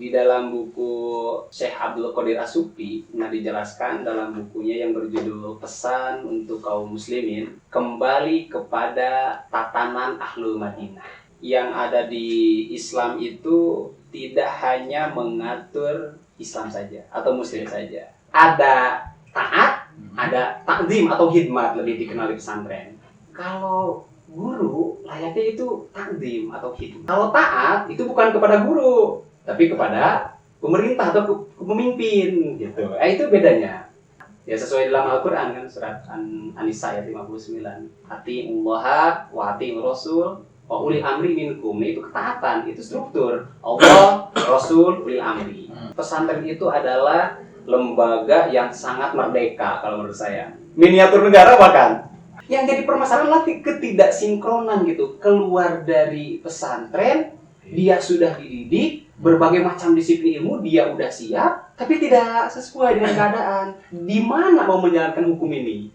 Di dalam buku Syekh Abdul Qadir As-Sufi pernah dijelaskan dalam bukunya yang berjudul Pesan untuk Kaum Muslimin, kembali kepada tatanan Ahlul Madinah. Yang ada di Islam itu tidak hanya mengatur Islam saja atau Muslim saja. Ada taat, ada takdim atau khidmat, lebih dikenal di pesantren. Kalau guru layaknya itu takdim atau khidmat. Kalau taat itu bukan kepada guru, tapi kepada pemerintah atau pemimpin gitu. Itu bedanya. Ya sesuai dalam Al-Qur'an kan surat An-Nisa ayat 59. Atiullaha wa atiur rasul wa ulil amri minkum. Itu ketaatan, itu struktur. Allah, Rasul, ulil amri. Pesantren itu adalah lembaga yang sangat merdeka kalau menurut saya. Miniatur negara bahkan. Yang jadi permasalahan adalah ketidaksinkronan gitu. Keluar dari pesantren, dia sudah dididik, berbagai macam disiplin ilmu dia udah siap, tapi tidak sesuai dengan keadaan. Di mana mau menjalankan hukum ini?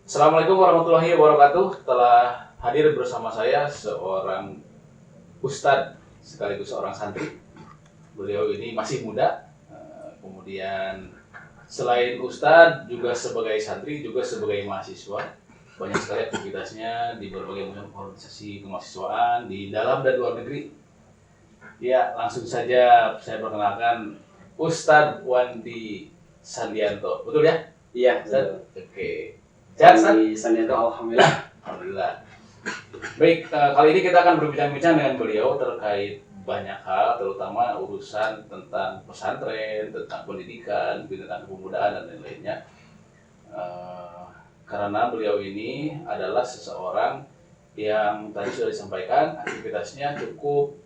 Assalamualaikum warahmatullahi wabarakatuh. Telah hadir bersama saya seorang ustadz sekaligus seorang santri. Beliau ini masih muda. Kemudian selain ustadz juga sebagai santri, juga sebagai mahasiswa. Banyak sekali aktivitasnya di berbagai macam organisasi kemahasiswaan di dalam dan luar negeri. Ya, langsung saja saya perkenalkan Ustadz Wandi Sandianto. Betul ya? Iya, Ustadz. Oke. Wandi Sandianto, alhamdulillah. Alhamdulillah. Baik, kali ini kita akan berbincang-bincang dengan beliau terkait banyak hal, terutama urusan tentang pesantren, tentang pendidikan, tentang kepemudaan dan lain-lainnya. Karena beliau ini adalah seseorang yang tadi sudah disampaikan aktivitasnya cukup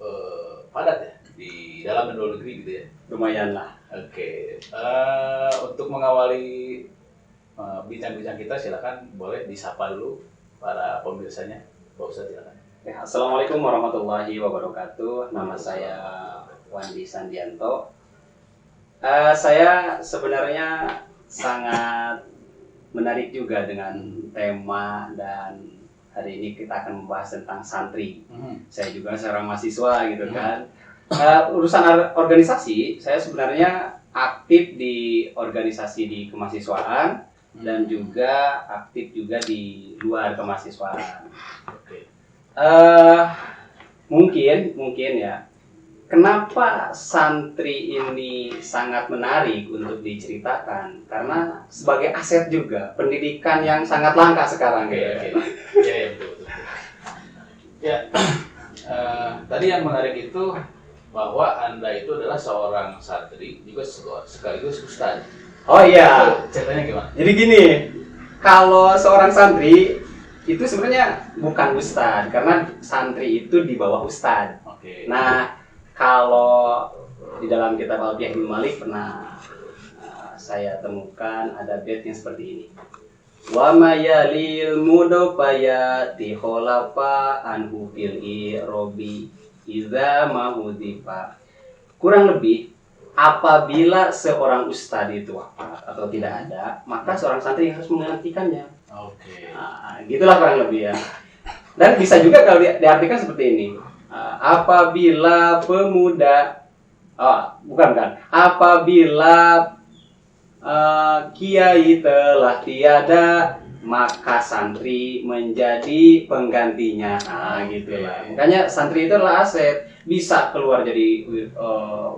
padat ya di dalam dan luar negeri gitu ya. Lumayan lah. Oke. Untuk mengawali bincang-bincang kita, silakan boleh disapa dulu para pemirsanya. Pak Ustadz, silakan. Ya, Assalamualaikum warahmatullahi wabarakatuh. Nama saya Wandi Sandianto. Saya sebenarnya sangat menarik juga dengan tema, dan hari ini kita akan membahas tentang santri. Saya juga seorang mahasiswa gitu kan. Urusan organisasi, saya sebenarnya aktif di organisasi di kemahasiswaan dan juga aktif juga di luar kemahasiswaan. Mungkin ya. Kenapa santri ini sangat menarik untuk diceritakan? Karena sebagai aset juga, pendidikan yang sangat langka sekarang. Iya, betul. Ya, tadi yang menarik itu bahwa Anda itu adalah seorang santri, juga sekaligus ustadz. Oh iya. Ceritanya gimana? Jadi gini, kalau seorang santri itu sebenarnya bukan ustadz, karena santri itu di bawah ustadz. Oke. Nah, kalau di dalam kitab Al-Fiqh Ibnu Malik pernah saya temukan ada bait yang seperti ini. Wa mayalil mudofayati kholafa anhu fil irobi idza mahudifa. Kurang lebih, apabila seorang ustadz itu wafat atau tidak ada, maka seorang santri harus menggantikannya. Oke. Nah, gitulah kurang lebih ya. Dan bisa juga kalau diartikan seperti ini. Apabila pemuda, apabila kiai telah tiada, maka santri menjadi penggantinya. Nah, gitulah. Makanya santri itu adalah aset. Bisa keluar jadi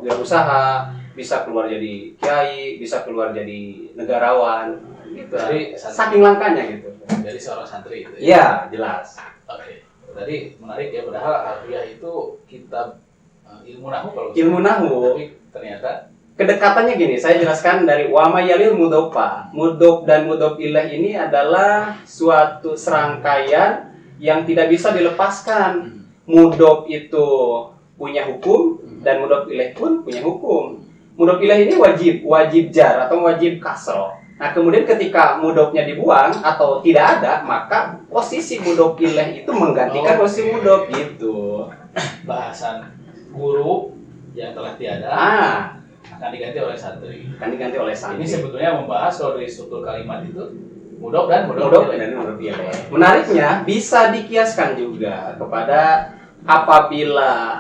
wirausaha, bisa keluar jadi kiai, bisa keluar jadi negarawan. Gitu. Jadi saking langkanya gitu. Jadi seorang santri itu ya? Iya, jelas. Oke. Tadi menarik ya, padahal Al-Fiqh itu kitab ilmu nahwu kalau ilmu nahwu. Tapi ternyata kedekatannya gini, saya jelaskan dari wama yalil mudofa. Mudop dan mudop ilah ini adalah suatu serangkaian yang tidak bisa dilepaskan. Mudop itu punya hukum dan mudop ilah pun punya hukum. Mudop ilah ini wajib jar atau wajib kasroh. Nah, kemudian ketika mudofnya dibuang atau tidak ada, maka posisi mudof ilaih itu menggantikan posisi mudof gitu. Bahasan guru yang telah tiada akan diganti oleh santri. Ini sebetulnya membahas kalau dari struktur kalimat itu mudof dan mudof ilaih. Menariknya bisa dikiaskan juga kepada apabila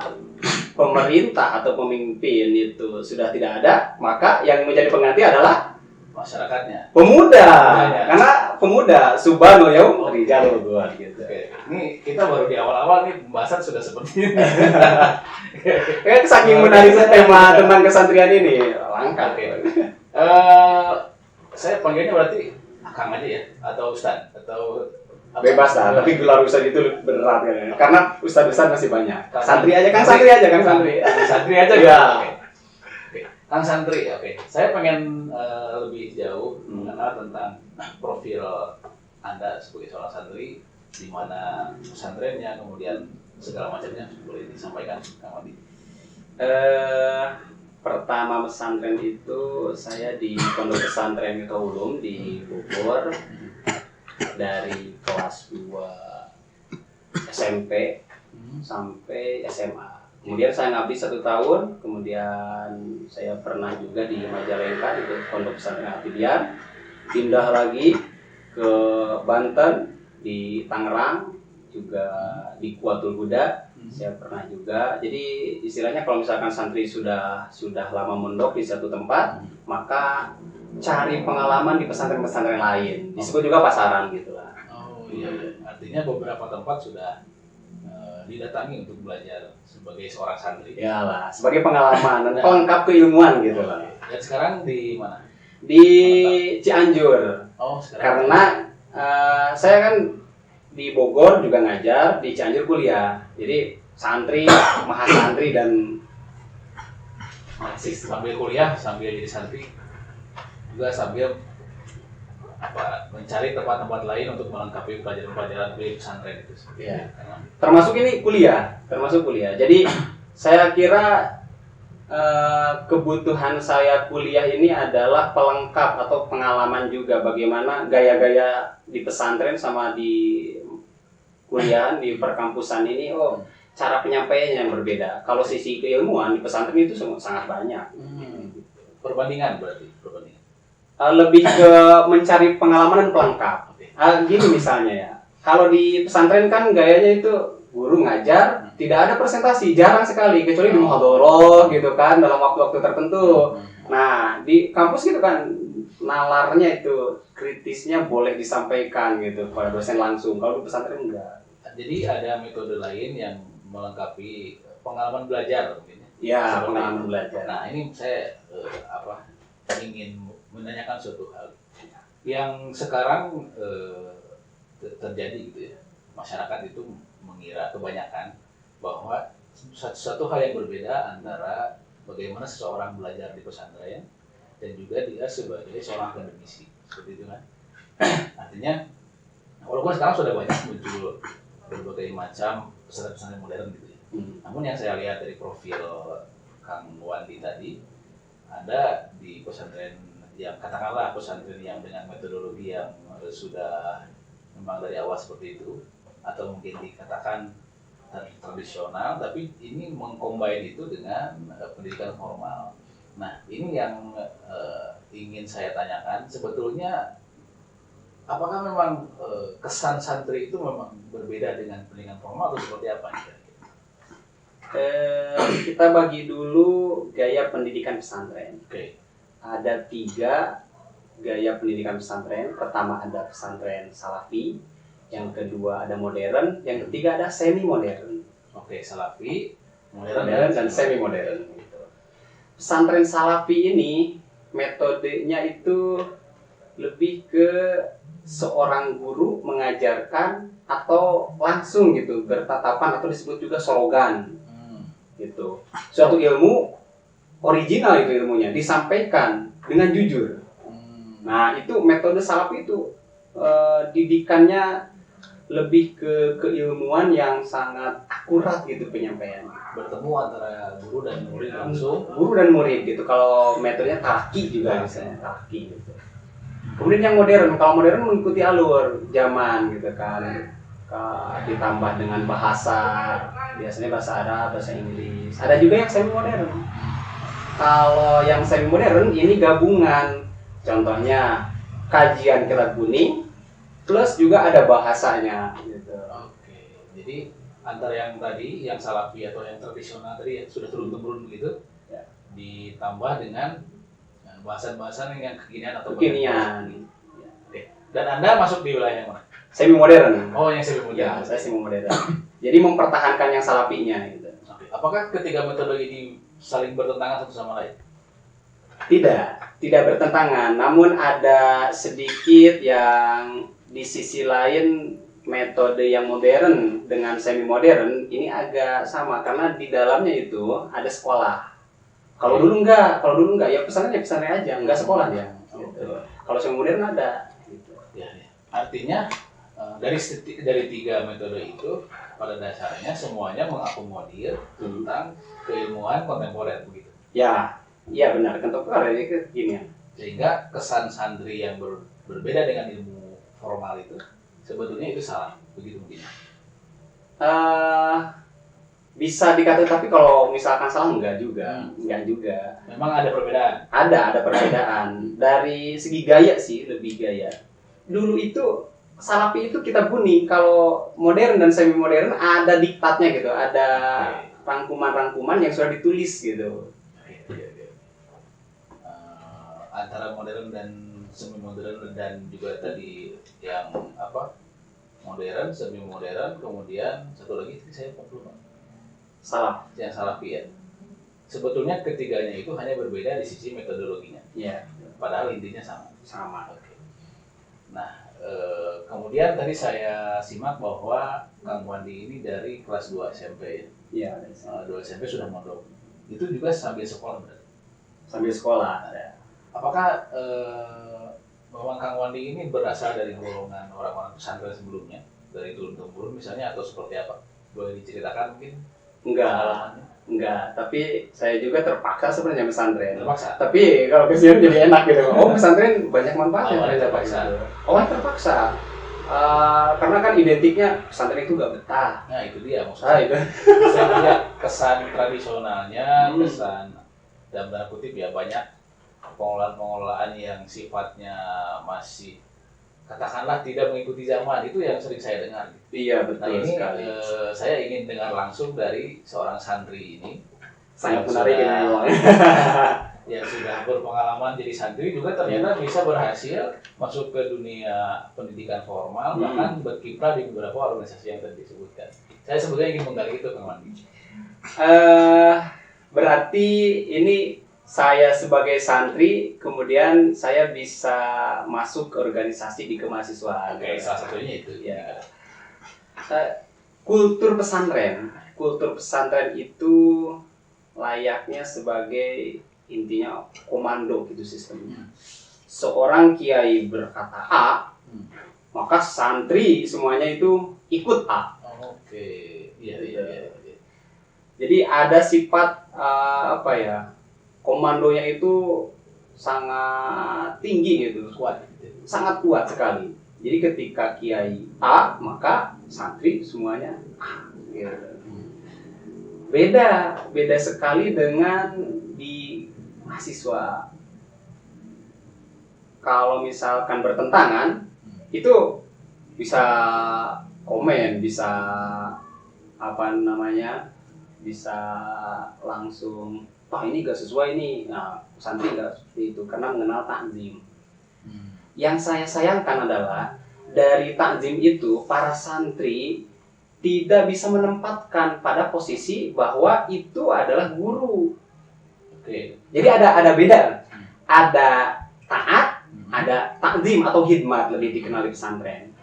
pemerintah atau pemimpin itu sudah tidak ada, maka yang menjadi pengganti adalah masyarakatnya. pemuda. Pemudanya. Karena pemuda subhanu yaum rijalul buat gitu. Oke, ini kita baru di awal-awal nih pembahasan sudah seperti ini. Kayak saking menariknya tema tentang kesantrian ini, langka. Oke. Saya panggilnya berarti Kang aja ya, atau Ustad, atau apa? Bebas lah, tapi gelar ustad itu berat kan. Karena ustad-ustad masih banyak. Kang- Santri aja kan santri aja kan santri. Santri aja. Iya. Oke. Kang Santri, oke. Saya pengen lebih jauh mengenal tentang profil Anda sebagai seorang santri, di mana pesantrennya, kemudian segala macamnya boleh disampaikan, Kang Wandi. Pertama pesantren itu saya di Pondok Pesantren Miftahul di Bogor dari kelas 2 SMP sampai SMA. Kemudian saya ngabdi 1 tahun, kemudian saya pernah juga di Majalengka itu Pondok Pesantren Atidian, pindah lagi ke Banten di Tangerang, juga di Kuatul Huda. Saya pernah juga. Jadi istilahnya kalau misalkan santri sudah lama mondok di satu tempat, maka cari pengalaman di pesantren-pesantren lain. Disebut juga pasaran gitulah. Oh iya, artinya beberapa tempat sudah didatangi untuk belajar sebagai seorang santri. Iyalah, sebagai pengalaman dan pelengkap keilmuan gitu lah. Dan sekarang di mana? Di Cianjur. Oh, sekarang. Karena saya kan di Bogor juga ngajar, di Cianjur kuliah. Jadi santri, mahasantri dan masih sambil kuliah, sambil jadi santri, juga sambil mencari tempat-tempat lain untuk melengkapi pelajaran-pelajaran di pesantren itu. Iya. Termasuk ini kuliah, Jadi saya kira kebutuhan saya kuliah ini adalah pelengkap atau pengalaman juga bagaimana gaya-gaya di pesantren sama di kuliah di perkampusan ini. Cara penyampaiannya yang berbeda. Kalau sisi keilmuan di pesantren itu sangat banyak. Perbandingan. Lebih ke mencari pengalaman dan pelengkap. Gini misalnya ya, kalau di pesantren kan gayanya itu guru ngajar, tidak ada presentasi, jarang sekali, kecuali di muhadharah gitu kan, dalam waktu-waktu tertentu. Nah, di kampus gitu kan, nalarnya itu, kritisnya boleh disampaikan gitu pada dosen langsung, kalau di pesantren enggak. Jadi ada metode lain yang melengkapi pengalaman belajar mungkin ya? Ya, pengalaman belajar. Nah, ini saya ingin menanyakan suatu hal yang sekarang terjadi gitu ya. Masyarakat itu mengira kebanyakan bahwa satu hal yang berbeda antara bagaimana seseorang belajar di pesantren dan juga dia sebagai seorang akademisi, seperti itu kan. Artinya walaupun sekarang sudah banyak muncul berbagai macam pesantren modern gitu ya. Namun yang saya lihat dari profil Kang Wandi tadi, ada di pesantren yang katakanlah pesantren yang dengan metodologi yang sudah memang dari awal seperti itu, atau mungkin dikatakan tradisional, tapi ini mengcombine itu dengan pendidikan formal. Nah, ini yang ingin saya tanyakan, sebetulnya apakah memang kesan santri itu memang berbeda dengan pendidikan formal atau seperti apa? Kita bagi dulu gaya pendidikan pesantren. Oke. Ada 3 gaya pendidikan pesantren. Pertama ada pesantren salafi, yang kedua ada modern, yang ketiga ada semi modern. Oke, salafi, modern dan semi modern. Pesantren salafi ini metodenya itu lebih ke seorang guru mengajarkan atau langsung gitu bertatapan atau disebut juga slogan gitu. Suatu ilmu original itu ilmunya disampaikan dengan jujur. Nah, itu metode salafi itu didikannya lebih ke keilmuan yang sangat akurat gitu penyampaiannya. Bertemu antara guru dan murid langsung. Guru dan murid gitu. Kalau metodenya talqi juga misalnya talqi gitu. Kemudian yang modern, kalau modern mengikuti alur zaman gitu kan. Ditambah dengan bahasa, biasanya bahasa Arab, bahasa Inggris. Ada juga yang semi modern. Kalau yang semi modern ini gabungan. Contohnya kajian kitab kuning plus juga ada bahasanya gitu. Oke. Jadi antara yang tadi, yang salafi atau yang tradisional tadi yang sudah turun-temurun begitu, Ya. ditambah dengan bahasan-bahasan yang kekinian atau Kekinian. Oke. Dan Anda masuk di wilayah yang mana? Semi modern. Oh, yang semi modern. Ya, saya semi modern. Jadi mempertahankan yang salafinya gitu. Oke. Apakah ketiga metode ini saling bertentangan satu sama lain? Tidak bertentangan. Namun ada sedikit yang di sisi lain metode yang modern dengan semi modern ini agak sama karena di dalamnya itu ada sekolah. Kalau dulu enggak, ya pesantren aja, enggak sekolah ya. Gitu. Kalau semi modern ada. Gitu. Ya, ya. Artinya dari tiga metode itu pada dasarnya semuanya mengakomodir tentang keilmuan kontemporer begitu. Ya, iya benar. Kontemporer ini kekinian. Sehingga kesan santri yang berbeda dengan ilmu formal itu sebetulnya itu salah begitu mungkin. Bisa dikatakan, tapi kalau misalkan salah enggak juga. Memang ada perbedaan. Ada perbedaan dari segi gaya sih, lebih gaya. Dulu itu salafi itu kita bunyi, kalau modern dan semi modern ada diktatnya gitu, ada rangkuman-rangkuman yang sudah ditulis gitu. Antara modern dan semi modern dan juga tadi yang modern, semi modern, kemudian satu lagi saya lupa. Yang salafi ya. Sebetulnya ketiganya itu hanya berbeda di sisi metodologinya. Iya. Padahal intinya sama. Oke. Nah, kemudian tadi saya simak bahwa Kang Wandi ini dari kelas 2 SMP ya. Iya. 2 SMP sudah mondok. Itu juga sambil sekolah berarti. Sambil sekolah. Apakah memang Kang Wandi ini berasal dari golongan orang-orang pesantren sebelumnya, dari turun-temurun misalnya, atau seperti apa? Boleh diceritakan mungkin? Enggak, tapi saya juga terpaksa sebenarnya pesantren. Terpaksa? Tapi kalau kesini jadi enak gitu. Oh, pesantren banyak manfaatnya. Terpaksa. Karena kan identiknya pesantren itu gak betah. Nah itu dia maksudnya. Itu. Saya lihat kesan tradisionalnya, kesan dalam tanda kutip ya banyak pengelolaan yang sifatnya masih katakanlah tidak mengikuti zaman, itu yang sering saya dengar. Iya betul. Nah ini sekali. Saya ingin dengar langsung dari seorang santri ini. Sangat menarik ini. Yang sudah berpengalaman jadi santri juga ternyata bisa berhasil masuk ke dunia pendidikan formal, bahkan berkiprah di beberapa organisasi yang tadi disebutkan. Saya sebetulnya ingin menggali itu, Kang Wandi. Berarti ini saya sebagai santri, kemudian saya bisa masuk ke organisasi di kemahasiswaan. Oke, salah satunya itu. Ya. Kultur pesantren itu layaknya sebagai intinya komando gitu sistemnya. Seorang kiai berkata A, maka santri semuanya itu ikut A. Oke, iya. Jadi ada sifat komandonya itu sangat tinggi gitu, sangat kuat sekali. Jadi ketika kiai A, maka santri semuanya A. Gitu. Beda sekali dengan di mahasiswa. Kalau misalkan bertentangan, itu bisa komen, bisa bisa langsung, ini gak sesuai nih. Nah, santri gak seperti itu karena mengenal takzim. Yang saya sayangkan adalah dari takzim itu para santri tidak bisa menempatkan pada posisi bahwa itu adalah guru. Oke. Jadi ada beda. Ada taat, ada takzim atau khidmat, lebih dikenal di pesantren.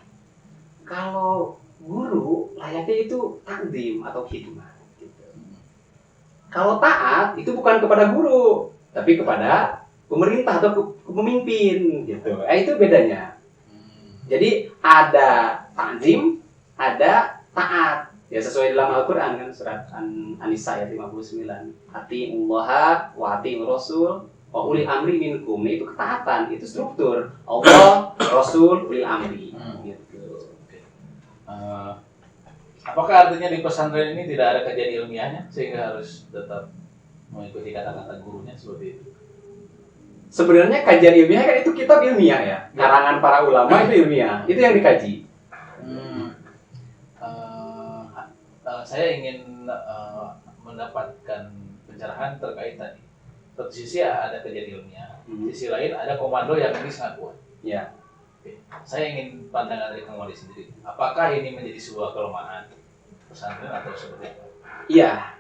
Kalau guru layaknya itu takzim atau khidmat. Kalau taat itu bukan kepada guru, tapi kepada pemerintah atau pemimpin gitu. Itu bedanya. Jadi ada takzim, ada taat. Ya sesuai dalam Al-Qur'an kan surat An-Nisa ayat 59. Atiullaha wa atiur rasul wa ulil amri minkum. Itu ketaatan, itu struktur. Allah, Rasul, ulil amri gitu. Apakah artinya di pesantren ini tidak ada kajian ilmiahnya sehingga harus tetap mengikuti kata-kata gurunya seperti itu? Sebenarnya kajian ilmiah kan itu kitab ilmiah ya. Karangan para ulama itu ilmiah. Itu yang dikaji. saya ingin mendapatkan pencerahan terkait tadi. Satu sisi ada kajian ilmiah, sisi lain ada komando yang ini sangat kuat. Ya. Oke. Saya ingin pandangan dari Kang Wali sendiri. Apakah ini menjadi sebuah kelemahan pesantren atau seperti apa? Iya.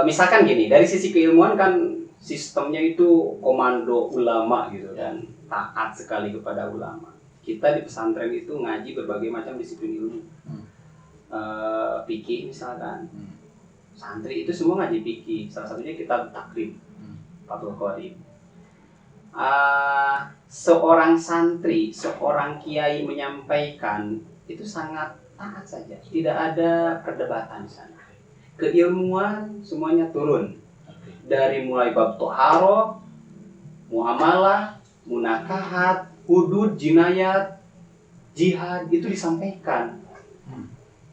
Misalkan gini, dari sisi keilmuan kan sistemnya itu komando ulama gitu kan, taat sekali kepada ulama. Kita di pesantren itu ngaji berbagai macam disiplin ilmu. Fikih misalkan. Santri itu semua ngaji fikih, salah satunya kitab takrib, Fathul Qorib. Seorang santri, seorang kiai menyampaikan itu sangat taat saja, tidak ada perdebatan di sana. Keilmuan semuanya turun, dari mulai bab toharoh, muamalah, munakahat, hudud, jinayat, jihad itu disampaikan.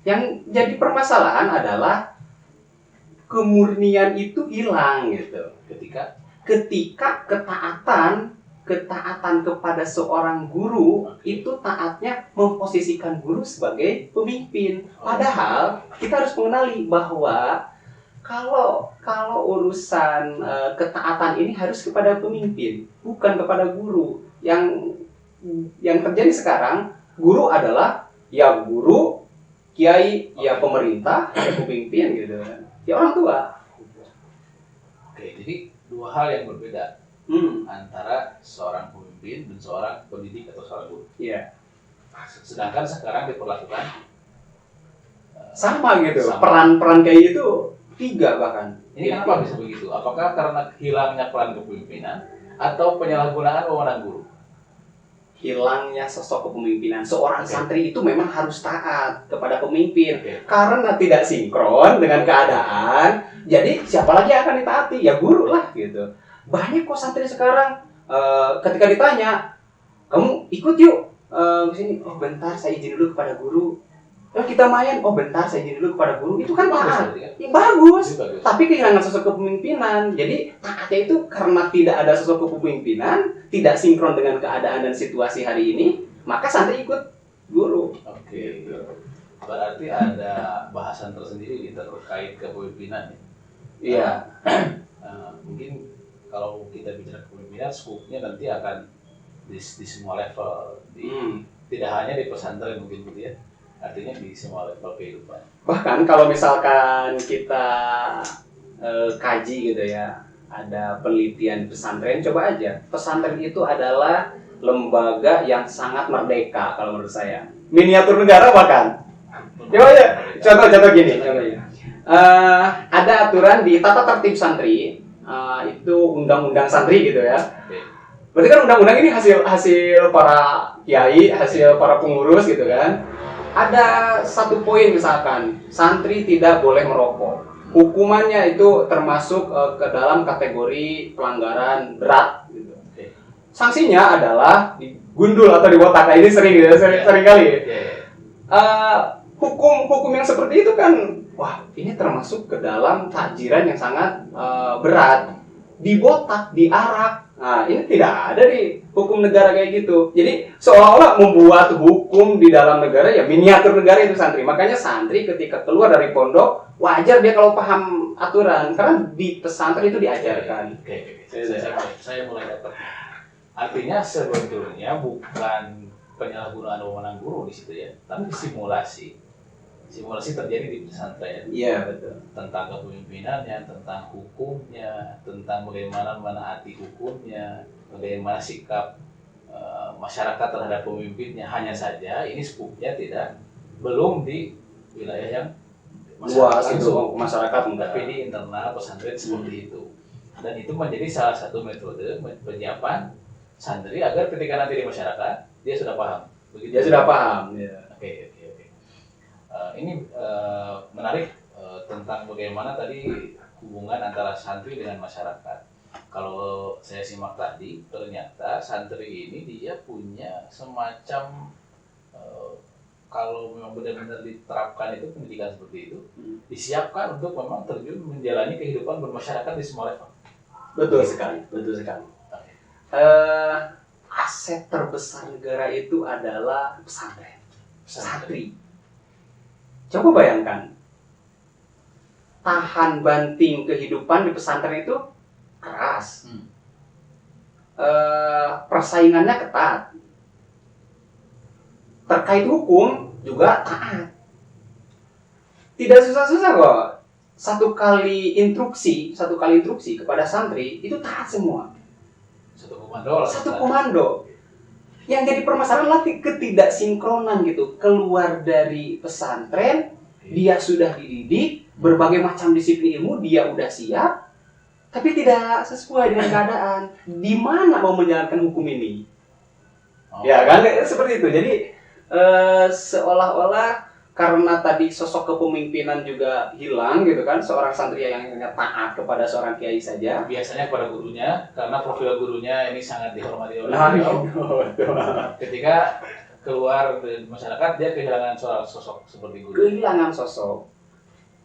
Yang jadi permasalahan adalah kemurnian itu hilang gitu. Ketika ketaatan kepada seorang guru itu taatnya memposisikan guru sebagai pemimpin. Padahal kita harus mengenali bahwa kalau urusan ketaatan ini harus kepada pemimpin, bukan kepada guru. Yang terjadi sekarang, guru adalah ya guru, kiai ya pemerintah, ya pemimpin gitu. Ya orang tua. Oke, jadi dua hal yang berbeda antara seorang pemimpin dan seorang pendidik atau seorang guru. Iya. Sedangkan sekarang diperlakukan sama gitu. Sama. Peran-peran kayak gitu 3 bahkan. Ini kenapa bisa begitu? Apakah karena hilangnya peran kepemimpinan atau penyalahgunaan wewenang guru? Hilangnya sosok kepemimpinan. Seorang santri itu memang harus taat kepada pemimpin. Karena tidak sinkron dengan keadaan, jadi siapa lagi yang akan ditaati? Ya guru lah gitu. Banyak kok santri sekarang ketika ditanya, kamu ikut yuk ke sini. Oh bentar, saya izin dulu kepada guru. Kita main, oh bentar, saya izin dulu kepada guru. Itu kan taat. Ya, bagus. Tapi kehilangan sosok kepemimpinan. Jadi taatnya itu karena tidak ada sosok kepemimpinan, tidak sinkron dengan keadaan dan situasi hari ini, maka santri ikut guru. Oke. Berarti ada bahasan tersendiri terkait kepemimpinan. Iya. Mungkin kalau kita bicara kepemimpinan, skupnya nanti akan di semua level, tidak hanya di pesantren mungkin gitu ya. Artinya di semua level kehidupan. Bahkan kalau misalkan kita kaji gitu ya, ada penelitian pesantren, coba aja. Pesantren itu adalah lembaga yang sangat merdeka kalau menurut saya. Miniatur negara bahkan. Coba aja. Contoh gini. Ada aturan di tata tertib santri, itu undang-undang santri gitu ya. Berarti kan undang-undang ini hasil para kiai, hasil para pengurus gitu kan. Ada satu poin misalkan, santri tidak boleh merokok. Hukumannya itu termasuk ke dalam kategori pelanggaran berat gitu. Sanksinya adalah digundul atau dibotak. Nah, ini sering kali. Hukum yang seperti itu kan, wah ini termasuk ke dalam takjiran yang sangat berat. Dibotak, diarak. Nah, ini tidak ada di hukum negara kayak gitu. Jadi seolah-olah membuat hukum di dalam negara, ya miniatur negara itu santri. Makanya santri ketika keluar dari pondok, wajar dia kalau paham aturan. Karena di pesantren itu diajarkan. Oke. Saya mulai dapat. Artinya sebetulnya bukan penyalahgunaan wewenang guru di situ ya, tapi simulasi. Simulasi terjadi di pesantren. Iya, betul. Tentang kepemimpinannya, tentang hukumnya, tentang bagaimana menaati hukumnya, bagaimana sikap masyarakat terhadap pemimpinnya. Hanya saja ini skupnya belum di wilayah yang masyarakat tapi di internal pesantren seperti itu. Dan itu menjadi salah satu metode penyiapan santri agar ketika nanti di masyarakat dia sudah paham. Begitu? Dia sudah paham. Ya. Oke. Ini menarik tentang bagaimana tadi hubungan antara santri dengan masyarakat. Kalau saya simak tadi, ternyata santri ini dia punya semacam kalau memang benar-benar diterapkan itu pendidikan seperti itu, disiapkan untuk memang terjun menjalani kehidupan bermasyarakat di semua level. Betul sekali. Aset terbesar negara itu adalah pesantren, santri. Coba bayangkan, tahan banting kehidupan di pesantren itu keras. Persaingannya ketat. Terkait hukum juga taat. Tidak susah-susah kok. Satu kali instruksi kepada santri itu taat semua. Satu komando. Satu komando. Yang jadi permasalahan adalah ketidaksinkronan gitu. Keluar dari pesantren, dia sudah dididik, berbagai macam disiplin ilmu dia udah siap, tapi tidak sesuai dengan keadaan. Di mana mau menjalankan hukum ini? Ya kan, seperti itu. Jadi seolah-olah karena tadi sosok kepemimpinan juga hilang gitu kan, seorang santri yang hanya taat kepada seorang kiai saja. Biasanya kepada gurunya, karena profil gurunya ini sangat dihormati oleh beliau. Ketika keluar dari masyarakat, dia kehilangan seorang sosok seperti guru. Kehilangan sosok.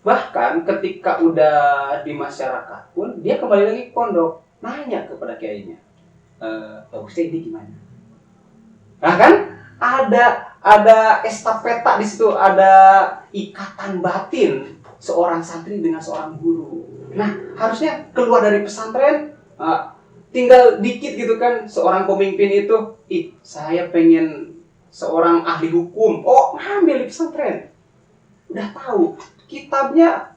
Bahkan ketika udah di masyarakat pun, dia kembali lagi ke pondok, nanya kepada kiainya, bagusnya ini gimana? Nah kan, ada estafeta di situ, ada ikatan batin seorang santri dengan seorang guru. Nah, harusnya keluar dari pesantren, tinggal dikit gitu kan, seorang pemimpin itu, saya pengen seorang ahli hukum. Oh, ngambil di pesantren. Udah tahu, kitabnya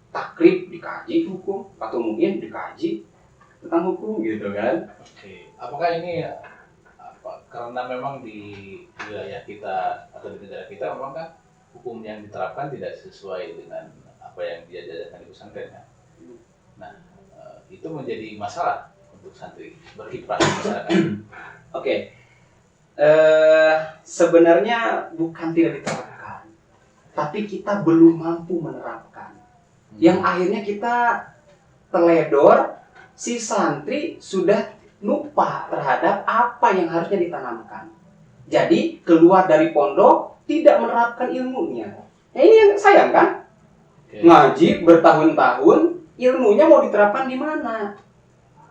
takrib dikaji hukum, atau mungkin dikaji tentang hukum gitu kan. Oke. Apakah ini karena memang di wilayah kita atau di negara kita memang kan hukum yang diterapkan tidak sesuai dengan apa yang diajarkan di pesantren kan? Nah, itu menjadi masalah untuk santri berkiprah di masyarakat. Oke. Sebenarnya bukan tidak diterapkan, tapi kita belum mampu menerapkan. Yang akhirnya kita teledor, si santri sudah lupa terhadap apa yang harusnya ditanamkan. Jadi keluar dari pondok tidak menerapkan ilmunya. Nah, ini yang sayang kan? Okay. Ngaji bertahun-tahun, ilmunya mau diterapkan di mana?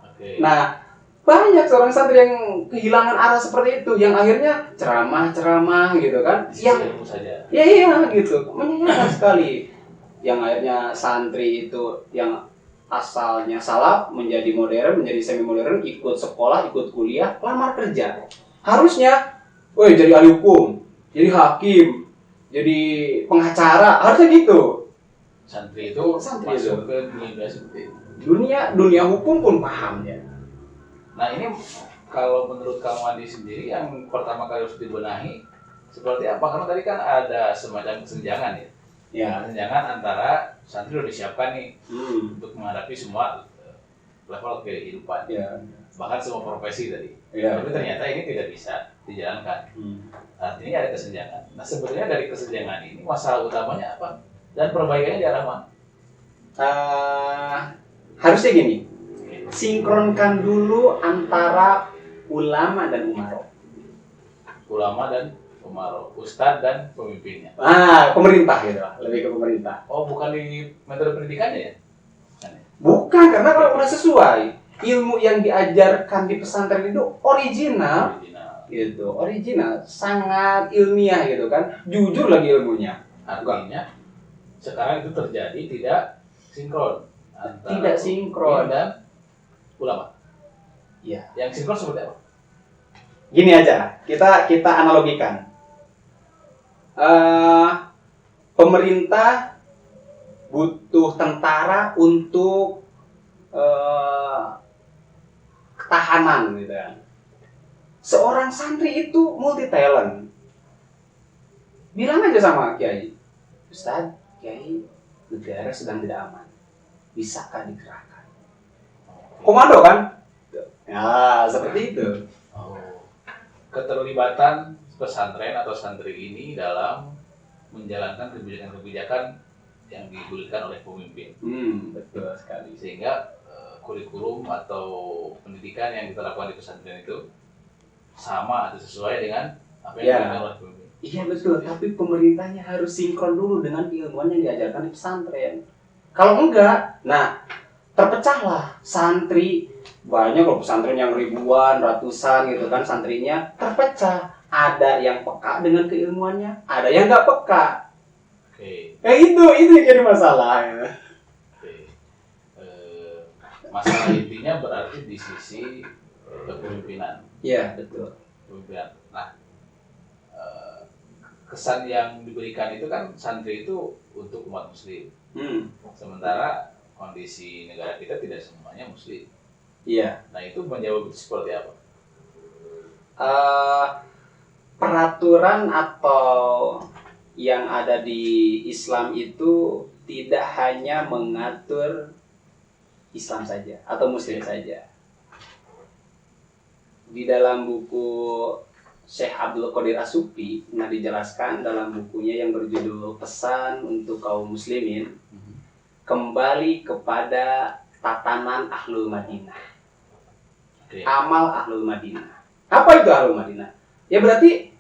Okay. Nah, banyak seorang santri yang kehilangan arah seperti itu, yang akhirnya ceramah gitu kan? Yang saja. Iya gitu, menyayangkan sekali. Yang akhirnya santri itu yang asalnya salaf menjadi modern, menjadi semi modern, ikut sekolah, ikut kuliah, lamar kerja. Harusnya, jadi ahli hukum, jadi hakim, jadi pengacara, harusnya gitu. Santri itu masuk ke dunia seperti itu. Dunia hukum pun paham ya. Nah ini kalau menurut Kang Wandi sendiri yang pertama kali harus dibenahi seperti apa? Karena tadi kan ada semacam kesenjangan ya. Ya, kesenjangan antara santri sudah disiapkan nih untuk menghadapi semua level kehidupan, bahkan semua profesi tadi. Tapi ternyata ini tidak bisa dijalankan. Artinya ada kesenjangan. Nah sebenarnya dari kesenjangan ini masalah utamanya apa? Dan perbaikannya di arah mana? Harusnya gini, sinkronkan dulu antara ulama dan umaro. Ulama dan umaro, ustadz dan pemimpinnya. Pemerintah gitu lah, lebih ke pemerintah. Oh, bukan di metode pendidikannya ya? Bukan, karena kalau udah sesuai, ilmu yang diajarkan di pesantren itu original. Gitu, original, sangat ilmiah gitu kan, jujur lagi ilmunya. Artinya sekarang itu terjadi tidak sinkron antara tidak sinkron dan ulama. Iya. Yang sinkron seperti apa? Gini aja, kita analogikan. Pemerintah butuh tentara untuk ketahanan gitu kan. Seorang santri itu multi talent. Bilang aja sama kiai, Ustaz, kiai, negara sedang tidak aman. Bisakah digerakkan? Komando kan? Ya, seperti itu. Keterlibatan pesantren atau santri ini dalam menjalankan kebijakan-kebijakan yang diberikan oleh pemimpin. Betul sekali. Sehingga kurikulum atau pendidikan yang diterapkan di pesantren itu sama atau sesuai dengan apa yang diberikan oleh pemimpin. Iya betul, tapi pemerintahnya harus sinkron dulu dengan ilmuwan yang diajarkan di pesantren. Kalau enggak, terpecahlah santri. Banyak loh pesantren yang ribuan, ratusan gitu kan santrinya, terpecah. Ada yang peka dengan keilmuannya, ada yang nggak peka. Oke. Itu yang jadi masalah. masalah intinya berarti di sisi kepemimpinan. Iya, betul. Kepemimpinan. Nah, kesan yang diberikan itu kan santri itu untuk umat muslim. Sementara kondisi negara kita tidak semuanya muslim. Iya. Nah, itu menjawab itu seperti apa? Peraturan atau yang ada di Islam itu tidak hanya mengatur Islam saja atau Muslim saja. Di dalam buku Syekh Abdul Qadir As-Sufi dijelaskan dalam bukunya yang berjudul Pesan untuk Kaum Muslimin, kembali kepada tatanan Ahlul Madinah. Amal Ahlul Madinah. Apa itu Ahlul Madinah? Ya berarti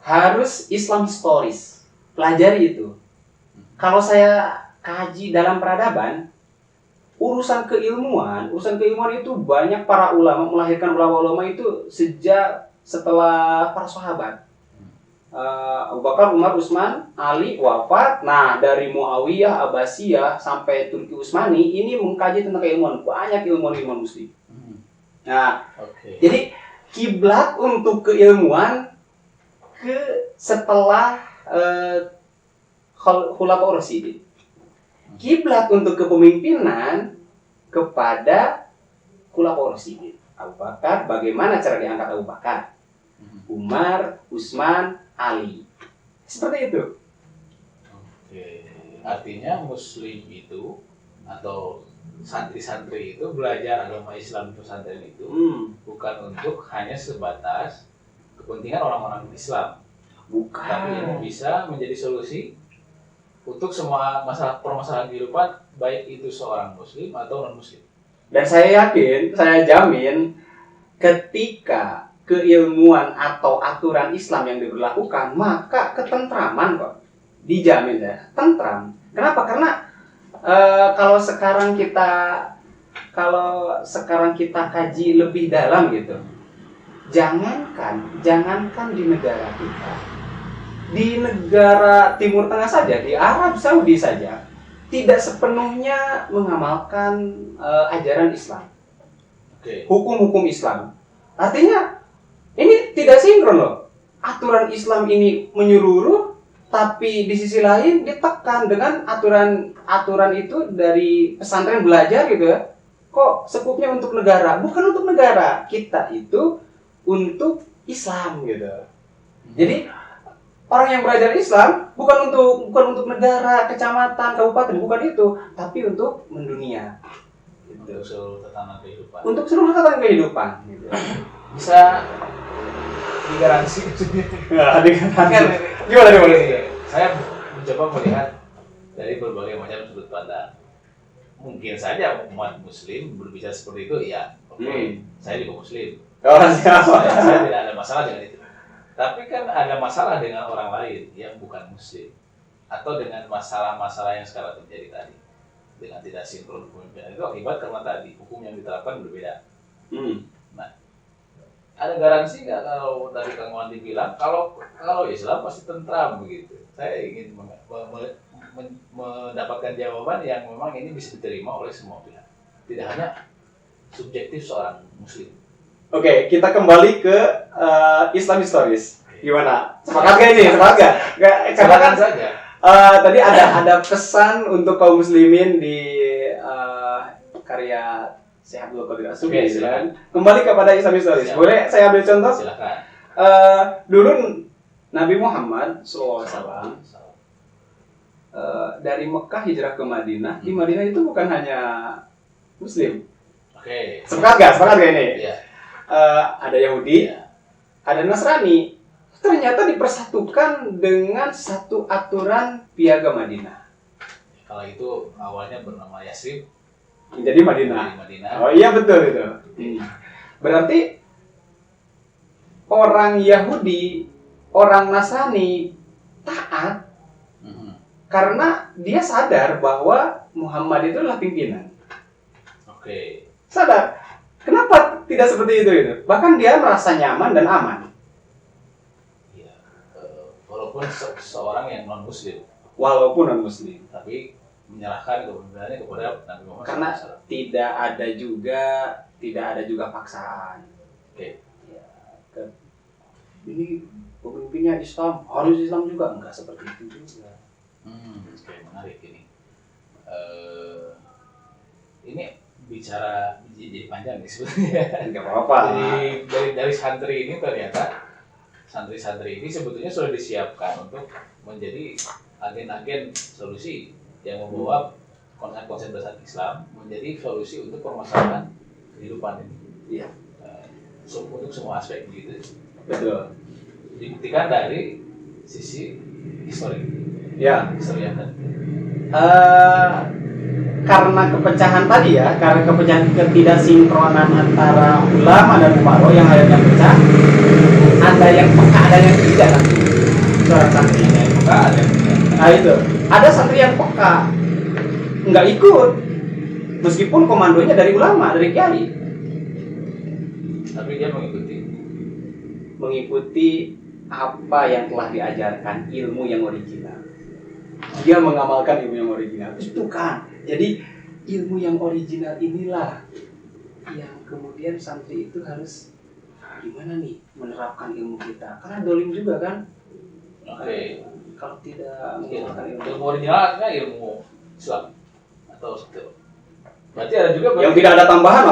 harus Islam historis. Pelajari itu. Kalau saya kaji dalam peradaban, urusan keilmuan itu banyak para ulama melahirkan ulama-ulama itu sejak setelah para sahabat. Abu Bakar, Umar, Utsman, Ali wafat. Nah, dari Muawiyah, Abbasiyah sampai Turki Utsmani ini mengkaji tentang keilmuan, banyak ilmuwan muslim. Nah, jadi kiblat untuk keilmuan setelah Khulafaur Rasyidin. Kiblat untuk kepemimpinan kepada Khulafaur Rasyidin. Abu Bakar, bagaimana cara diangkat Abu Bakar? Umar, Utsman, Ali. Seperti itu. Oke. Artinya muslim itu atau santri-santri itu belajar agama Islam pesantren itu bukan untuk hanya sebatas kepentingan orang-orang Islam. Bukan. Tapi ini bisa menjadi solusi untuk semua permasalahan kehidupan, baik itu seorang muslim atau non muslim. Dan saya yakin, saya jamin, ketika keilmuan atau aturan Islam yang diberlakukan, maka ketentraman kok dijamin ya, tentram. Kenapa? Karena kalau sekarang kita kaji lebih dalam gitu, jangankan di negara kita, di negara Timur Tengah saja, di Arab Saudi saja, tidak sepenuhnya mengamalkan ajaran Islam, hukum-hukum Islam. Artinya ini tidak sinkron loh. Aturan Islam ini menyeluruh, tapi di sisi lain ditekan dengan aturan itu dari pesantren belajar gitu ya. Kok sekupnya untuk negara? Bukan untuk negara. Kita itu untuk Islam gitu. Jadi orang yang belajar Islam bukan untuk negara, kecamatan, kabupaten, bukan itu, tapi untuk mendunia. Gitu. Untuk seluruh tatanan kehidupan. Untuk seluruh tatanan kehidupan. Gitu. Bisa digaransi. Gimana? Saya mencoba melihat dari berbagai macam sudut pandang. Mungkin saja umat Muslim berbicara seperti itu, ya, saya juga Muslim. Saya tidak ada masalah dengan itu. Tapi kan ada masalah dengan orang lain yang bukan Muslim, atau dengan masalah-masalah yang sekarang terjadi tadi, dengan tidak sinkron kepemimpinan itu akibat karena tadi hukum yang diterapkan berbeda. Nah, ada garansi nggak kalau tadi Kang Wandi bilang kalau Islam pasti tentram begitu? Saya ingin mendapatkan jawaban yang memang ini bisa diterima oleh semua pihak, tidak hanya subjektif seorang Muslim. Oke, kita kembali ke Islam historis. Gimana? Sepakat gak ini? Sepakat gak? Silakan saja. Tadi ada pesan untuk kaum muslimin di karya Syekh Abdul Qadir As-Sufi. Kembali kepada Islam historis. Boleh saya ambil contoh? Silakan. Dulu Nabi Muhammad SAW dari Mekah hijrah ke Madinah. Di Madinah itu bukan hanya Muslim. Oke. Sepakat gak ini? Iya. Ada Yahudi, ada Nasrani. Ternyata dipersatukan dengan satu aturan piagam Madinah. Kalau itu awalnya bernama Yasrib, jadi Madinah. Oh iya betul itu. Berarti orang Yahudi, orang Nasrani taat karena dia sadar bahwa Muhammad itu adalah pimpinan. Oke. Sadar. Kenapa tidak seperti itu? Bahkan dia merasa nyaman dan aman. Walaupun seorang yang non muslim, walaupun non muslim, tapi menyerahkan kepemimpinannya kepada Nabi Muhammad Karena SAW. tidak ada juga paksaan. Oke. Ya, ini pemimpinnya Islam, harus Islam juga, enggak seperti itu juga. Oke, menarik ini. Ini bicara jadi panjang nih sebenarnya. Enggak apa-apa. Jadi dari santri ini ternyata santri-santri ini sebetulnya sudah disiapkan untuk menjadi agen-agen solusi yang membawa konsep-konsep dasar Islam menjadi solusi untuk permasalahan kehidupan ini. Iya. Untuk semua aspek begitu. Betul. Dibuktikan dari sisi historik. Ya. Historia tadi. Karena kepecahan tadi ya, karena kepecahan ketidaksinkronan antara ulama dan umaro yang akhirnya pecah, ada yang peka, ada yang tidak nanti. Seorang santri Yang peka ada yang tidak. Nah itu, ada santri yang peka, nggak ikut, meskipun komandonya dari ulama, dari kiai, Tapi dia mengikuti apa yang telah diajarkan, ilmu yang original. Dia mengamalkan ilmu yang original. Itu kan. Jadi ilmu yang original inilah yang kemudian santri itu harus gimana nih menerapkan ilmu kita. Karena dolim juga kan. Oke. Kalau tidak mengamalkan ilmu. Ilmu original artinya ilmu Islam atau seperti apa? Berarti ada juga Yang tidak ada tambahan,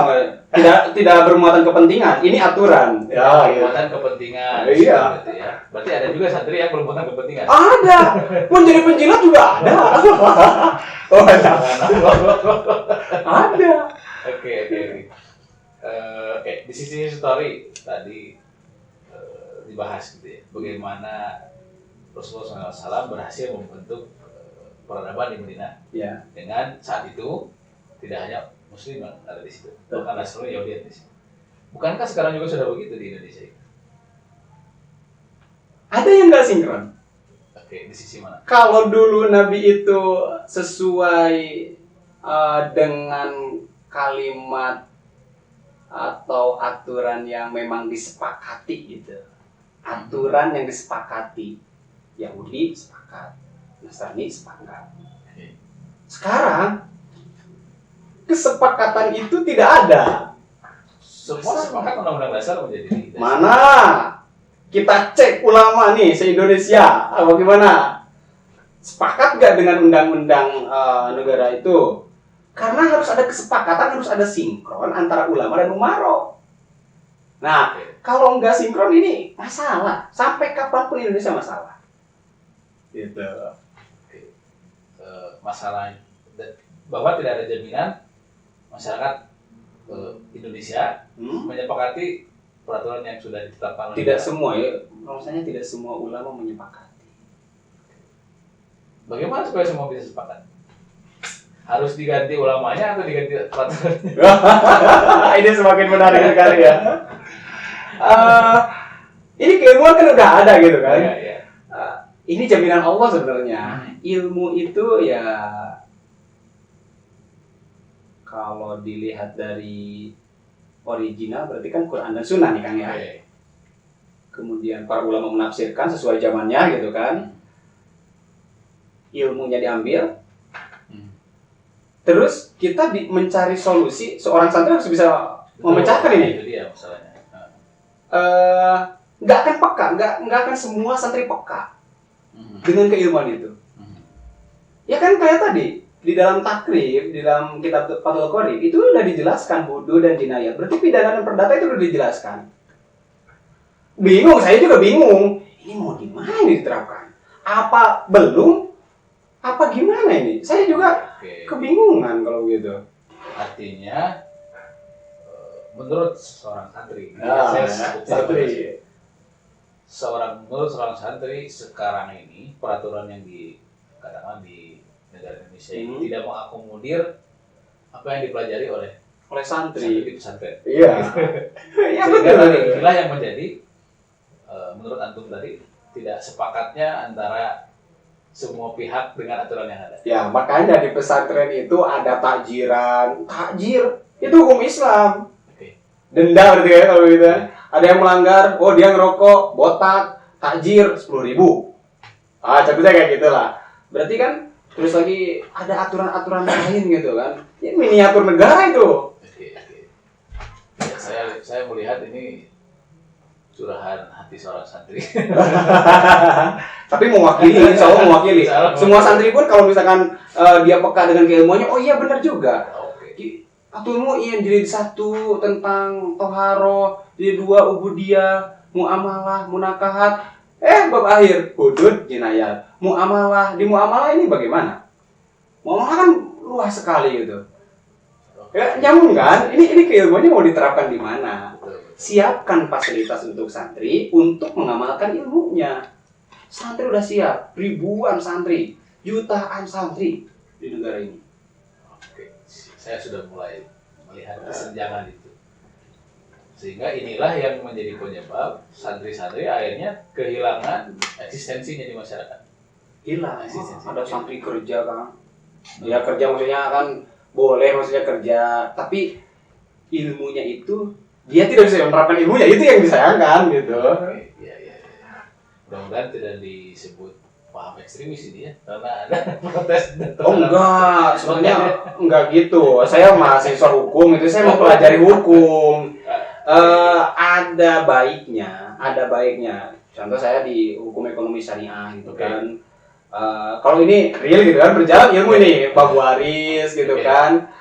tidak bermuatan kepentingan. Ini aturan. bermuatan kepentingan. Iya. Berarti ya. Berarti ada juga santri yang bermuatan kepentingan. Ada. Pun jadi penjilat juga ada. Oh, ada. Ada. Oke. Di sisi story tadi dibahas gitu ya. Bagaimana Rasulullah SAW berhasil membentuk peradaban di Madinah. Ya. Dengan saat itu tidak hanya Muslim yang ada di situ, bahkan Nasrani Yahudi di situ. Bukankah sekarang juga sudah begitu di Indonesia? Ada yang nggak sinkron. Oke, di sisi mana? Kalau dulu Nabi itu sesuai dengan kalimat atau aturan yang memang disepakati gitu. Aturan yang disepakati. Yahudi sepakat, Nasrani sepakat. Sekarang kesepakatan itu tidak ada. Semua sepakat undang-undang dasar menjadi Mana? Kita cek ulama nih se-Indonesia, bagaimana? Sepakat gak dengan undang-undang negara itu? Karena harus ada kesepakatan, harus ada sinkron antara ulama dan umaro. Nah, kalau nggak sinkron ini masalah. Sampai kapanpun Indonesia masalah. Gitu. Masalah bahwa tidak ada jaminan masyarakat Indonesia menyepakati peraturan yang sudah ditetapkan oleh Tidak semua ya, maksudnya tidak semua ulama menyepakati. Bagaimana supaya semua bisa sepakat? Harus diganti ulamanya atau diganti peraturannya? Ini semakin menarik sekali ya. Ini keilmuan kan udah ada gitu kan. Iya. Ini jaminan Allah sebenarnya. Ilmu itu ya kalau dilihat dari original berarti kan Quran dan Sunnah nih Kang ya. Oke. Kemudian para ulama menafsirkan sesuai zamannya gitu kan. Ilmunya diambil. Terus kita mencari solusi, seorang santri harus bisa memecahkan ini. Itu dia masalahnya. Nggak akan peka, nggak akan semua santri peka dengan keilmuan itu. Ya kan kayak tadi di dalam takrib, di dalam kitab Fathul Qorib itu udah dijelaskan hudu dan jinayat. Berarti pidana dan perdata itu udah dijelaskan. Bingung, saya juga bingung. Ini mau gimana ini diterapkan? Apa belum? Apa gimana ini? Saya juga kebingungan kalau gitu. Artinya menurut seorang santri, menurut seorang santri sekarang ini peraturan yang dikatakan di negara Indonesia ini tidak mengakomodir apa yang dipelajari oleh santri di pesantren. Iya. Ya Sehingga betul. inilah yang menjadi menurut antum tadi tidak sepakatnya antara semua pihak dengan aturan yang ada. Ya, makanya di pesantren itu ada takjiran. Takjir itu hukum Islam. Denda berarti ya kalau gitu. Ada yang melanggar, oh dia ngerokok, botak, takjir 10.000. Contohnya kayak gitulah. Berarti kan Terus lagi ada aturan-aturan lain gitu kan. Ini miniatur negara itu. Oke. Ya, saya melihat ini curahan hati seorang santri. Tapi mewakili, insya Allah mewakili. Semua santri pun kalau misalkan dia peka dengan keilmuannya, oh iya benar juga. Oke. Ilmu iya jilid 1 tentang toharo, jilid 2 ubudiyah, muamalah, munakahat. Bab akhir hudud jinayat. Muamalah, di muamalah ini bagaimana? Muamalah kan luas sekali gitu. Ya, nyambung kan? Ini keilmuannya mau diterapkan di mana? Siapkan fasilitas untuk santri untuk mengamalkan ilmunya. Santri udah siap, ribuan santri, jutaan santri di negara ini. Oke, saya sudah mulai melihat kesenjangan itu. Sehingga inilah yang menjadi penyebab santri-santri akhirnya kehilangan eksistensinya di masyarakat. Hilang. Ada santri kerja kan? Ya kerja maksudnya kan boleh maksudnya kerja, tapi ilmunya itu dia tidak bisa menerapkan ilmunya, itu yang disayangkan gitu. Iya. Mudah-mudahan tidak disebut paham ekstremis ini ya, karena ada protes. Oh enggak, sebenarnya enggak gitu. Saya mahasiswa hukum, itu saya mau pelajari hukum. Ada baiknya. Contoh saya di hukum ekonomi syariah gitu kan. Kalau ini real gitu kan, berjalan ilmu ini, bab waris gitu kan,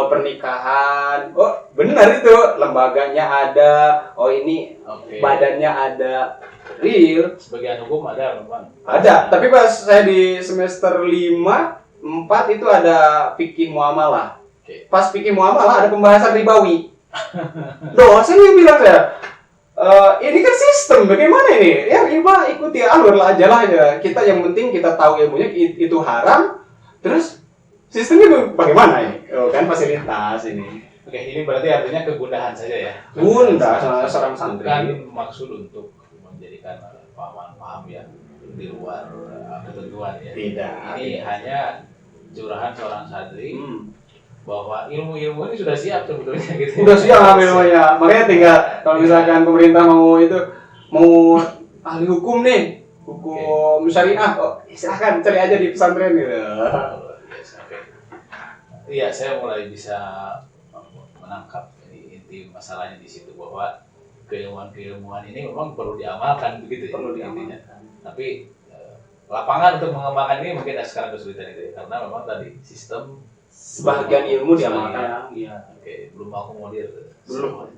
pernikahan. Oh benar itu, lembaganya ada. Oh ini badannya ada, real. Sebagian hukum ada memang. Ada, tapi pas saya di semester 5, 4 itu ada fikih muamalah. Pas fikih muamalah ada pembahasan ribawi. Dosennya bilang saya, ini kan sistem, bagaimana ini? Ya riba ikuti alur lah aja. Kita yang penting kita tahu ilmunya itu haram. Terus sistemnya bagaimana ini? Kan fasilitas ini. Oke, ini berarti artinya kegundahan saja ya. Gundah seorang santri. Bukan maksud untuk menjadikan paham yang di luar ketentuan ya. Tidak. Ini hanya curahan seorang santri. Bahwa ilmu-ilmu ini sudah siap sebetulnya gitu. Udah siap ilmunya. Makanya tinggal kalau misalkan pemerintah mau ahli hukum nih, hukum syariah, silahkan cari aja di pesantren gitu. Iya, saya mulai bisa menangkap inti masalahnya di situ, bahwa keilmuan ini memang perlu diamalkan begitu ya. Perlu diamalkan. Tapi lapangan untuk mengembangkan ini mungkin sekarang kesulitan itu ya, karena memang tadi sistem sebagian ilmu diamalkan. Iya. Oke, belum akomodir. Belum.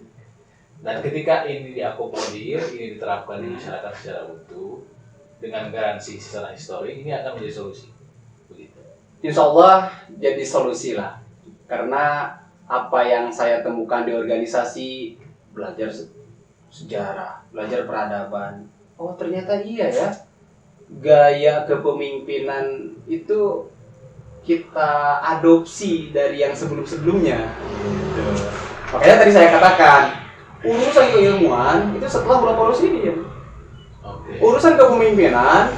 Dan ketika ini diakomodir, ini diterapkan di masyarakat secara utuh dengan garansi secara histori, ini akan menjadi solusi. Begitu. Insya Allah jadi solusi lah. Karena apa yang saya temukan di organisasi, belajar sejarah, belajar peradaban. Oh ternyata iya ya. Gaya kepemimpinan itu kita adopsi dari yang sebelum-sebelumnya. Makanya tadi saya katakan, urusan keilmuan itu setelah Khulafaur Rasyidin. Urusan kepemimpinan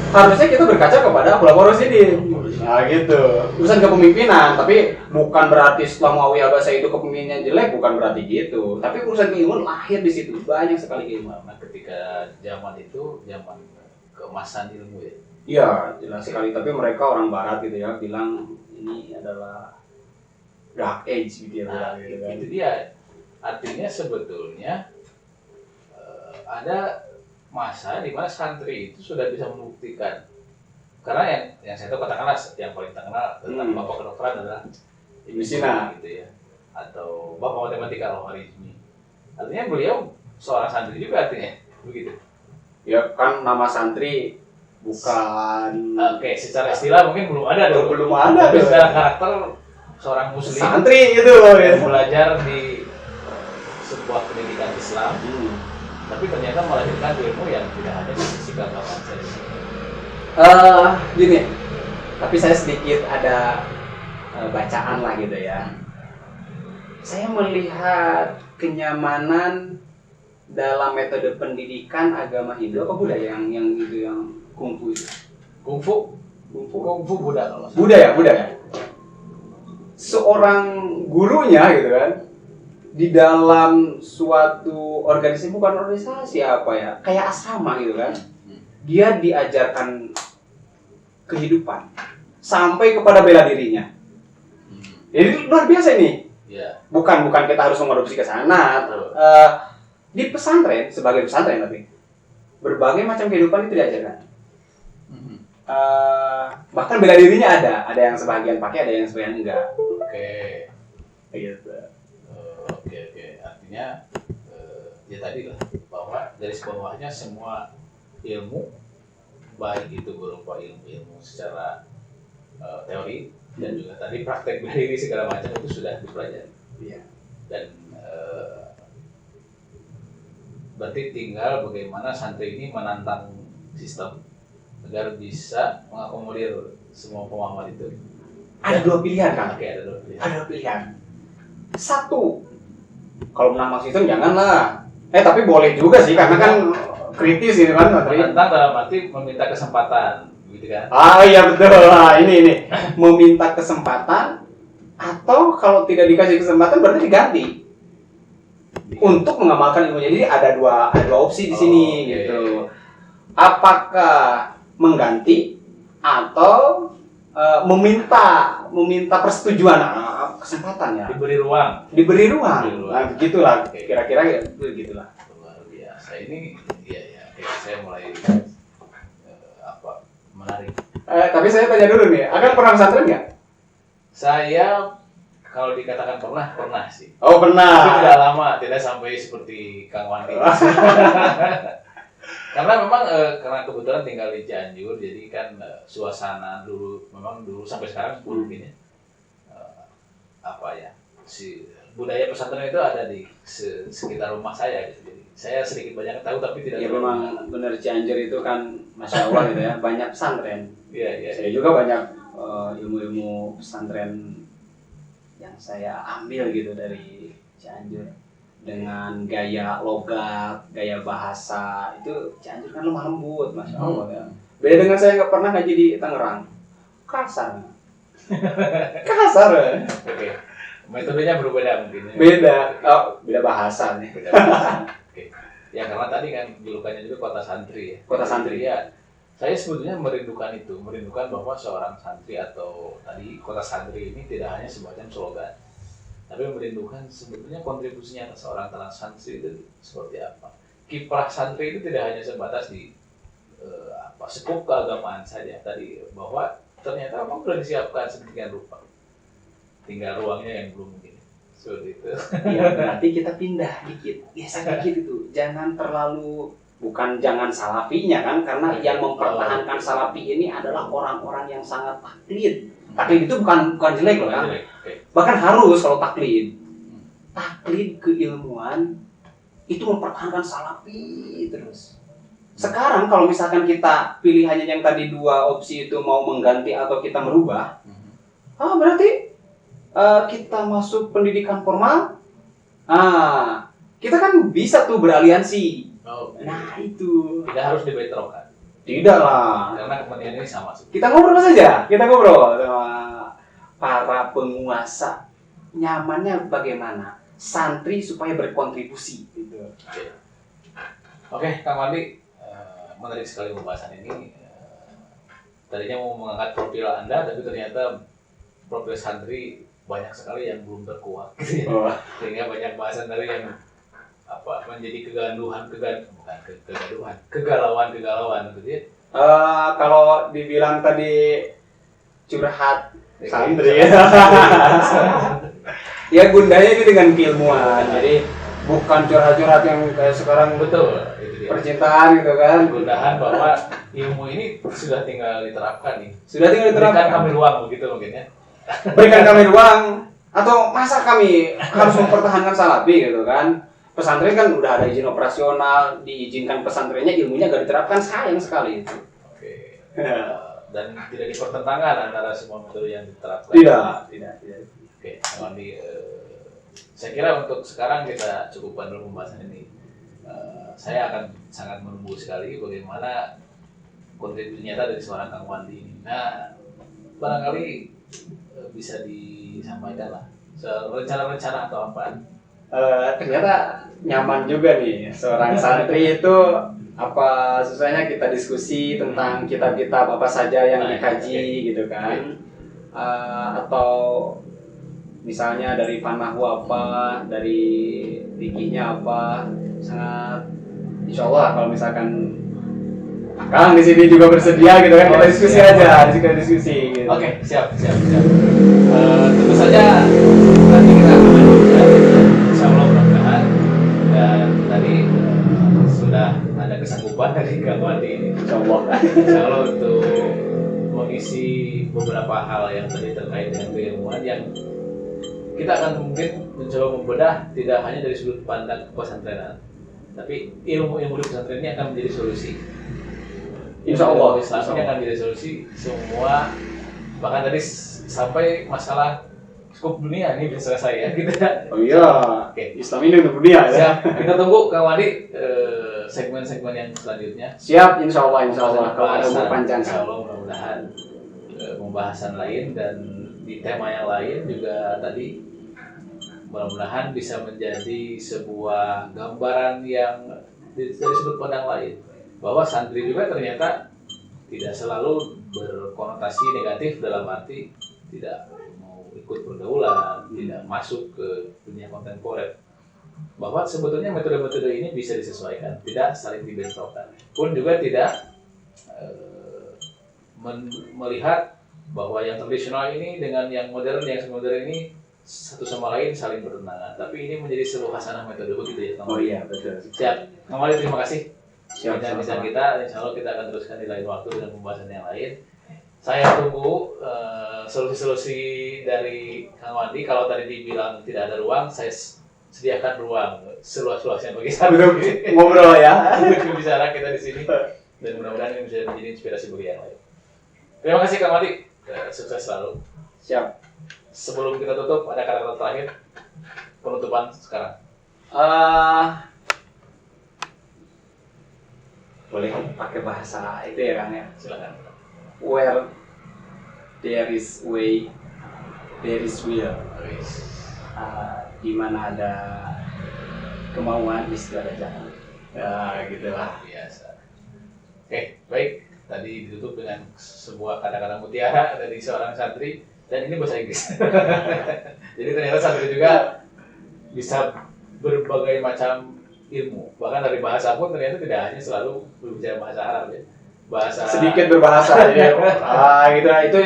harusnya kita berkaca kepada Khulafaur Rasyidin. Nah gitu. Urusan kepemimpinan, tapi bukan berarti setelah Muawiyah Abbasiyah itu kepemimpinannya jelek, bukan berarti gitu. Tapi urusan keilmuan lahir di situ, banyak sekali keilmuan. Nah, ketika zaman itu zaman keemasan ilmu ya. Iya, jelas sekali. Tapi mereka orang Barat gitu ya, bilang ini adalah dark age gitu ya. Nah, itu dia. Artinya sebetulnya ada masa di mana santri itu sudah bisa membuktikan. Karena yang saya tahu katakanlah yang paling terkenal tentang bapak kedokteran adalah Ibnu Sina gitu ya. Atau bapak matematika Al-Khwarizmi. Artinya beliau seorang santri juga artinya, begitu. Ya kan nama santri bukan. Oke, secara istilah mungkin belum ada dong. Belum ada. Tapi secara karakter seorang muslim santri gitu loh ya. Belajar di sebuah pendidikan Islam, tapi ternyata melahirkan ilmu yang tidak hanya di sisi keagamaan saja. Gini. Tapi saya sedikit ada bacaan lah gitu ya. Saya melihat kenyamanan dalam metode pendidikan agama Hindu apa budaya yang itu yang kungfu itu. Kungfu Buddha kalau budaya. Seorang gurunya gitu kan di dalam suatu organisasi, bukan organisasi apa ya, kayak asrama gitu kan, dia diajarkan kehidupan sampai kepada bela dirinya. Jadi luar biasa ini. Ya. Bukan kita harus mengadopsi ke sana. Di pesantren, sebagai pesantren tapi berbagai macam kehidupan itu diajarkan. Bahkan bela dirinya ada yang sebagian pakai, ada yang sebagian enggak. Oke. Gitu. Oke. Artinya ya tadi lah bahwa dari bawahnya semua ilmu, baik itu berupa ilmu secara teori dan juga tadi praktek bela diri segala macam itu sudah dipelajari. Iya. Dan berarti tinggal bagaimana santri ini menantang sistem agar bisa mengakomodir semua pemahaman itu. Ada dua pilihan kan? Oke, ada dua pilihan. Ada pilihan. Satu, kalau menantang sistem janganlah. Tapi boleh juga sih karena kan kritis gitu kan. Menantang dalam arti meminta kesempatan, gitu kan? Iya betul. Ini meminta kesempatan atau kalau tidak dikasih kesempatan berarti diganti untuk mengamalkan ilmunya. Jadi ada dua opsi di sini gitu. Apakah mengganti atau meminta persetujuan, kesempatan ya. Diberi ruang. Nah, begitulah. Kira-kira ya begitulah. Luar biasa. Ini ya. Saya mulai menarik. Tapi saya tanya dulu nih, akan pernah pesantren nggak? Saya kalau dikatakan pernah sih. Oh pernah. Tapi tidak lama, tidak sampai seperti Kang Wandi. Karena memang karena kebetulan tinggal di Cianjur, jadi kan suasana dulu sampai sekarang pun mungkin ya si budaya pesantren itu ada di sekitar rumah saya gitu. Jadi saya sedikit banyak tahu tapi tidak. Ya memang benar Cianjur itu kan masya Allah gitu ya, banyak pesantren. Iya. Saya juga banyak ilmu-ilmu pesantren yang saya ambil gitu dari Cianjur. Dengan gaya logat, gaya bahasa, itu Cianjur kan lemah lembut, masya Allah ya. Beda dengan saya nggak pernah ngaji di Tangerang, kasar ya. Oke. Metodenya berbeda mungkin. Beda bahasa nih. Oke. Ya karena tadi kan julukannya juga kota santri ya. Kota santri ya. Saya sebetulnya merindukan bahwa seorang santri atau tadi kota santri ini tidak hanya semacam slogan, tapi merindukan sebetulnya kontribusinya seorang santri itu seperti apa. Kiprah santri itu tidak hanya sebatas di sekup keagamaan saja tadi, bahwa ternyata memang sudah disiapkan sedemikian rupa, tinggal ruangnya yang belum mungkin seperti itu. Ya berarti kita pindah dikit, geser dikit itu, jangan jangan salafinya kan, karena yang mempertahankan salafi ini adalah orang-orang yang sangat taklid. Taklid itu bukan jelek loh kan. Bahkan harus kalau taklid keilmuan itu mempertahankan salafi terus. Sekarang kalau misalkan kita pilihannya yang tadi dua opsi itu mau mengganti atau kita merubah, berarti kita masuk pendidikan formal, kita kan bisa tuh beraliansi. Nah itu tidak harus dibentrokan. Tidak lah. Karena kepentingan ini sama. Kita ngobrol saja. Kita ngobrol sama para penguasa. Nyamannya bagaimana? Santri supaya berkontribusi. Gitu. Oke, Kang Wandi, menarik sekali pembahasan ini. Tadinya mau mengangkat profil Anda, tapi ternyata profil santri banyak sekali yang belum terkuak. Sehingga banyak bahasan dari yang menjadi kegalauan gitu ya. Kalau dibilang tadi curhat santri ya gundanya ini dengan keilmuan, jadi bukan curhat-curhat yang kayak sekarang. Betul, itu dia. Percintaan gitu kan. Gundahan bahwa ilmu ini sudah tinggal diterapkan nih. Berikan kami ruang begitu mungkin ya. Berikan kami ruang, atau masa kami harus mempertahankan salafi gitu kan. Pesantren kan udah ada izin operasional, diizinkan pesantrennya, ilmunya gak diterapkan, sayang sekali itu. Oke. Dan tidak dipertentangkan antara semua metode yang diterapkan. Tidak. Oke, Wandi, saya kira untuk sekarang kita cukupkan dulu pembahasan ini. Saya akan sangat menunggu sekali bagaimana kontribusi nyata dari seorang Kang Wandi ini. Nah, barangkali bisa disampaikan lah rencana-rencana atau apa. Ternyata nyaman juga nih seorang santri itu apa susahnya kita diskusi tentang kitab-kitab apa saja yang dikaji gitu kan. Atau misalnya dari panahu apa, dari fikihnya apa, sangat insya Allah kalau misalkan Kang di sini juga bersedia gitu kan, kita diskusi aja, kita diskusi gitu. Oke, siap. Tentu saja nanti kita akan lanjutkan, insya Allah mudah-mudahan. Dan tadi sudah ada kesanggupan dari Kang Wandi ini, insya Allah untuk mengisi beberapa hal yang tadi terkait dengan keilmuan yang kita akan mungkin mencoba membedah tidak hanya dari sudut pandang pesantrenan, tapi ilmu-ilmu di pesantren ini akan menjadi solusi. Insya Allah Islam ini akan menjadi solusi semua, bahkan tadi sampai masalah skup dunia ini bisa selesai ya gitu ya. Oh iya, Islam ini untuk dunia ya. Siap. Kita tunggu Kang Wandi segmen-segmen yang selanjutnya. Siap, insya Allah kalau ada umur panjang. Insya Allah mudah-mudahan pembahasan lain dan di tema yang lain juga tadi mudah-mudahan bisa menjadi sebuah gambaran yang dari sudut pandang lain, bahwa santri juga ternyata tidak selalu berkonotasi negatif dalam arti tidak mau ikut pergaulan, tidak masuk ke dunia kontemporer. Bahwa sebetulnya metode-metode ini bisa disesuaikan, tidak saling dibentrokan. Pun juga tidak melihat bahwa yang tradisional ini dengan yang modern ini satu sama lain saling bertentangan. Tapi ini menjadi sebuah hasanah metode begitu ya. Oh iya, betul. Siap. Kembali terima kasih. Siap-siap kita, insya Allah kita akan teruskan di lain waktu dengan pembahasan yang lain. Saya tunggu solusi-solusi dari Kang Wandi. Kalau tadi dibilang tidak ada ruang, saya sediakan ruang seluas-luasnya bagi santri ngobrol ya. untuk bicara kita di sini, dan mudah-mudahan ini bisa menjadi inspirasi bagi yang lain. Terima kasih Kang Wandi, sukses selalu. Siap. Sebelum kita tutup, ada kata-kata terakhir penutupan sekarang. Boleh pakai bahasa itu ya Kang ya. Silakan. Where there is way, there is will. Di mana ada kemauan, di situ ada jalan. Ya, gitulah. Biasa. Oke, baik. Tadi ditutup dengan sebuah kata-kata mutiara dari seorang santri, dan ini bahasa Inggris. Jadi ternyata santri juga bisa berbagai macam ilmu. Bahkan dari bahasa pun ternyata tidak hanya selalu berbicara bahasa Arab ya. Bahasa sedikit berbahasa ya. Gitu. Itu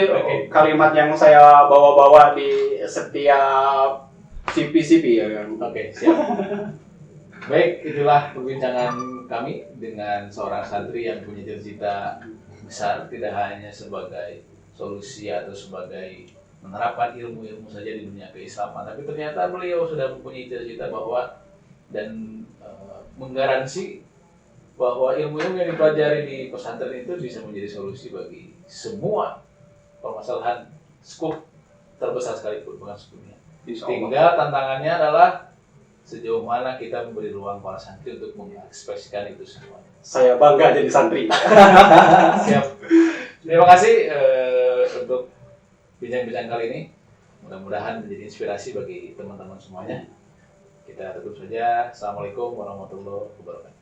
kalimat yang saya bawa-bawa di setiap CV ya Kang. Oke, siap. Baik, itulah perbincangan kami dengan seorang santri yang punya cita-cita besar, tidak hanya sebagai solusi atau sebagai menerapkan ilmu-ilmu saja di dunia keislaman, tapi ternyata beliau sudah mempunyai cita-cita bahwa dan menggaransi bahwa ilmu-ilmu yang dipelajari di pesantren itu bisa menjadi solusi bagi semua permasalahan skup terbesar sekalipun, bukan skupnya. Tinggal tantangannya adalah sejauh mana kita memberi ruang para santri untuk mengekspresikan itu semua. Saya bangga jadi santri. Siap. Terima kasih untuk bincang-bincang kali ini. Mudah-mudahan menjadi inspirasi bagi teman-teman semuanya. Kita tutup saja. Assalamualaikum warahmatullahi wabarakatuh.